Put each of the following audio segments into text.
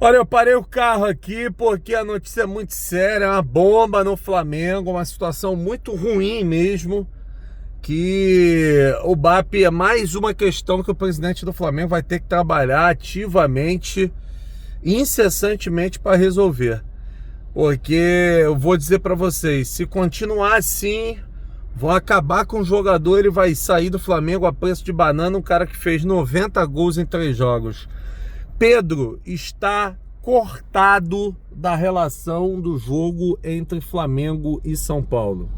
Olha, eu parei o carro aqui porque a notícia é muito séria, é uma bomba no Flamengo, uma situação muito ruim mesmo, que o BAP é mais uma questão que o presidente do Flamengo vai ter que trabalhar ativamente, incessantemente para resolver. Porque eu vou dizer para vocês, se continuar assim, vão acabar com o jogador, ele vai sair do Flamengo a preço de banana, um cara que fez 90 gols em 3 jogos. Pedro está cortado da relação do jogo entre Flamengo e São Paulo.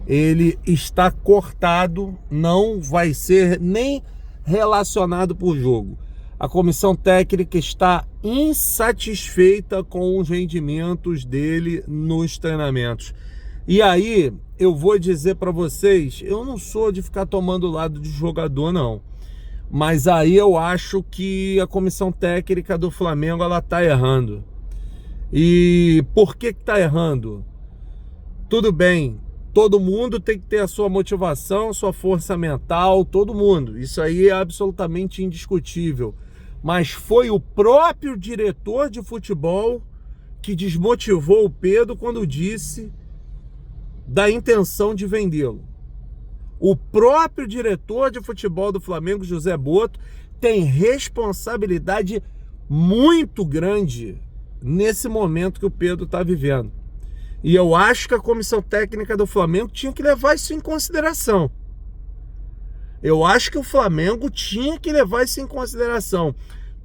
Ele está cortado, não vai ser nem relacionado por jogo. A comissão técnica está insatisfeita com os rendimentos dele nos treinamentos. E aí, eu vou dizer para vocês, eu não sou de ficar tomando o lado de jogador, não. Mas aí eu acho que a comissão técnica do Flamengo, ela tá errando. E por que tá errando? Tudo bem, todo mundo tem que ter a sua motivação, sua força mental, todo mundo. Isso aí é absolutamente indiscutível. Mas foi o próprio diretor de futebol que desmotivou o Pedro quando disse da intenção de vendê-lo. O próprio diretor de futebol do Flamengo, José Boto, tem responsabilidade muito grande nesse momento que o Pedro está vivendo. E eu acho que a comissão técnica do Flamengo tinha que levar isso em consideração. Eu acho que o Flamengo tinha que levar isso em consideração.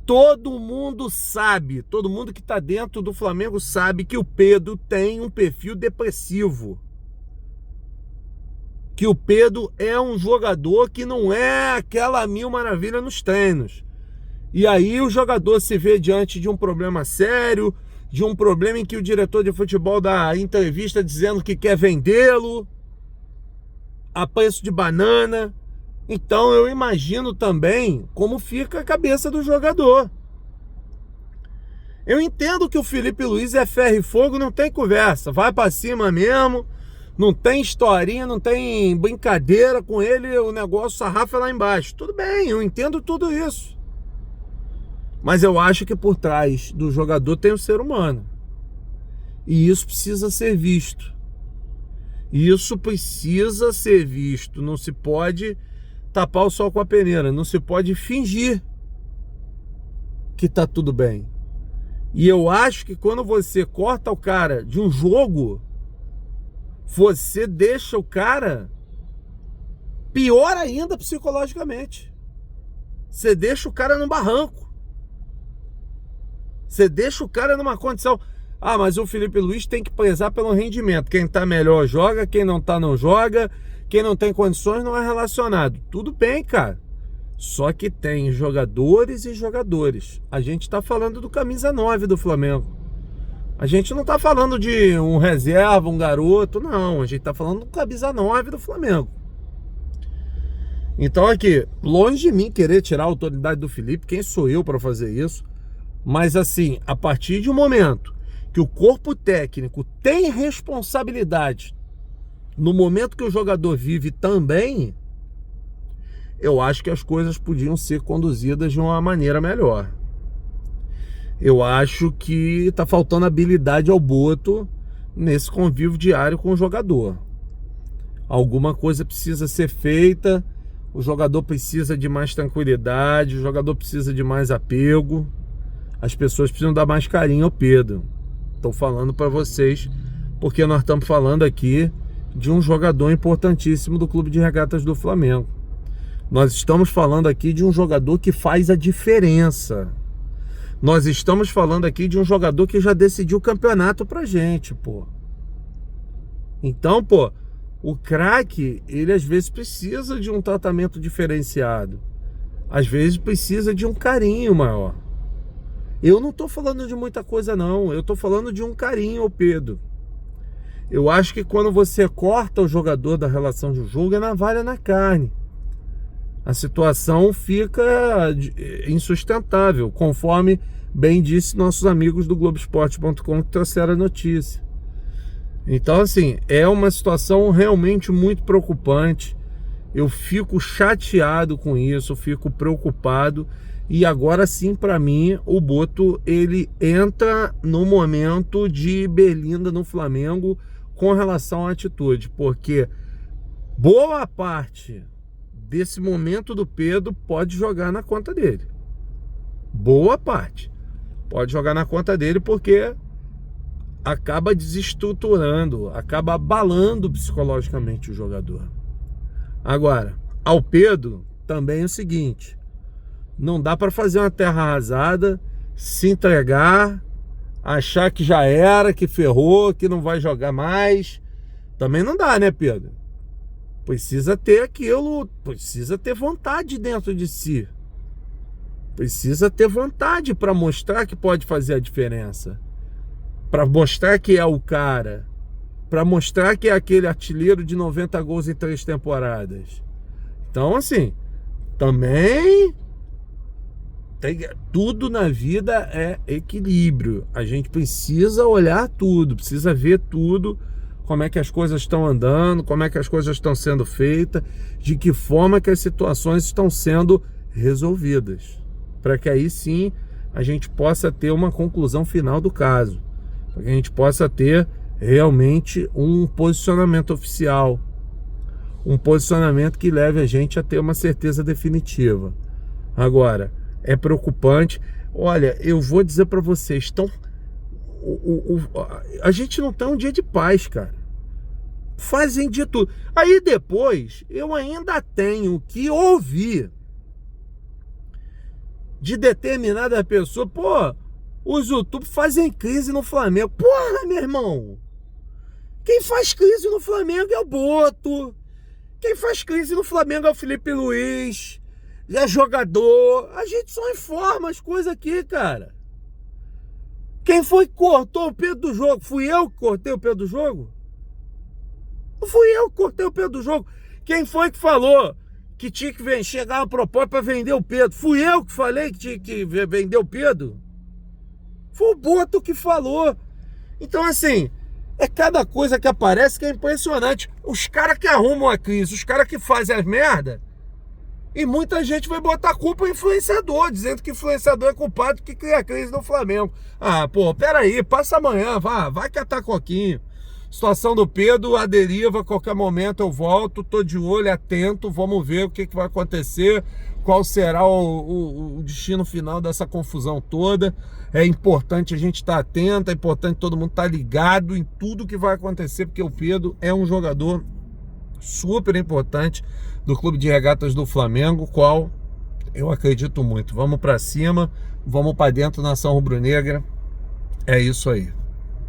Todo mundo sabe, todo mundo que está dentro do Flamengo sabe que o Pedro tem um perfil depressivo. Que o Pedro é um jogador que não é aquela mil maravilha nos treinos. E aí o jogador se vê diante de um problema sério, de um problema em que o diretor de futebol dá entrevista dizendo que quer vendê-lo a preço de banana. Então eu imagino também como fica a cabeça do jogador. Eu entendo que o Felipe Luiz é ferro e fogo, não tem conversa, vai pra cima mesmo. Não tem historinha, não tem brincadeira com ele, o negócio sarrafa lá embaixo. Tudo bem, eu entendo tudo isso. Mas eu acho que por trás do jogador tem o ser humano. E isso precisa ser visto. Isso precisa ser visto. Não se pode tapar o sol com a peneira. Não se pode fingir que tá tudo bem. E eu acho que quando você corta o cara de um jogo, você deixa o cara pior ainda psicologicamente. Você deixa o cara no barranco. Você deixa o cara numa condição... Ah, mas o Felipe Luiz tem que prezar pelo rendimento. Quem tá melhor joga, quem não tá não joga, quem não tem condições não é relacionado. Tudo bem, cara. Só que tem jogadores e jogadores. A gente tá falando do camisa 9 do Flamengo. A gente não tá falando de um reserva, um garoto, não. A gente tá falando do camisa 9 do Flamengo. Então aqui, longe de mim querer tirar a autoridade do Felipe, quem sou eu para fazer isso? Mas assim, a partir de um momento que o corpo técnico tem responsabilidade no momento que o jogador vive também, eu acho que as coisas podiam ser conduzidas de uma maneira melhor. Eu acho que tá faltando habilidade ao Boto nesse convívio diário com o jogador. Alguma coisa precisa ser feita, o jogador precisa de mais tranquilidade, o jogador precisa de mais apego, as pessoas precisam dar mais carinho ao Pedro. Estou falando para vocês, porque nós estamos falando aqui de um jogador importantíssimo do Clube de Regatas do Flamengo. Nós estamos falando aqui de um jogador que faz a diferença. Nós estamos falando aqui de um jogador que já decidiu o campeonato pra gente, pô. Então, pô, o craque, ele às vezes precisa de um tratamento diferenciado. Às vezes precisa de um carinho maior. Eu não tô falando de muita coisa, não. Eu tô falando de um carinho ao Pedro. Eu acho que quando você corta o jogador da relação de jogo, é navalha na carne. A situação fica insustentável, conforme bem disse nossos amigos do Globoesporte.com que trouxeram a notícia. Então, assim, é uma situação realmente muito preocupante. Eu fico chateado com isso, eu fico preocupado E agora sim, para mim, o Boto ele entra no momento de berlinda no Flamengo com relação à atitude, porque boa parte desse momento do Pedro pode jogar na conta dele. Boa parte pode jogar na conta dele, porque acaba desestruturando, acaba abalando psicologicamente o jogador. Agora, ao Pedro também é o seguinte: não dá para fazer uma terra arrasada, se entregar, achar que já era, que ferrou, que não vai jogar mais. Também não dá, né, Pedro? Precisa ter aquilo, precisa ter vontade dentro de si. Precisa ter vontade para mostrar que pode fazer a diferença. Para mostrar que é o cara. Para mostrar que é aquele artilheiro de 90 gols em 3 temporadas. Então, assim, também tudo na vida é equilíbrio. A gente precisa olhar tudo, precisa ver tudo, como é que as coisas estão andando, como é que as coisas estão sendo feitas, de que forma que as situações estão sendo resolvidas, para que aí sim a gente possa ter uma conclusão final do caso, para que a gente possa ter realmente um posicionamento oficial, um posicionamento que leve a gente a ter uma certeza definitiva. Agora, é preocupante. Olha, eu vou dizer para vocês, a gente não tá um dia de paz, cara. Fazem de tudo. Aí depois, eu ainda tenho que ouvir de determinada pessoa: pô, os YouTube fazem crise no Flamengo. Porra, meu irmão, quem faz crise no Flamengo é o Boto. Quem faz crise no Flamengo é o Felipe Luiz. É jogador. A gente só informa as coisas aqui, cara. Quem foi que cortou o Pedro do jogo? Fui eu que cortei o Pedro do jogo? Não fui eu que cortei o Pedro do jogo. Quem foi que falou que tinha que chegar uma proposta para vender o Pedro? Fui eu que falei que tinha que vender o Pedro? Foi o Boto que falou. Então, assim, é cada coisa que aparece que é impressionante. Os caras que arrumam a crise, os caras que fazem as merda, e muita gente vai botar a culpa no influenciador, dizendo que influenciador é culpado que cria a crise no Flamengo. Ah, pô, peraí, passa amanhã, vai catar coquinho. Situação do Pedro, a deriva, a qualquer momento eu volto, tô de olho, atento, vamos ver o que vai acontecer, qual será o destino final dessa confusão toda. É importante a gente estar atento, é importante todo mundo estar ligado em tudo que vai acontecer, porque o Pedro é um jogador super importante do Clube de Regatas do Flamengo, qual eu acredito muito. Vamos para cima, vamos para dentro, nação rubro-negra. É isso aí.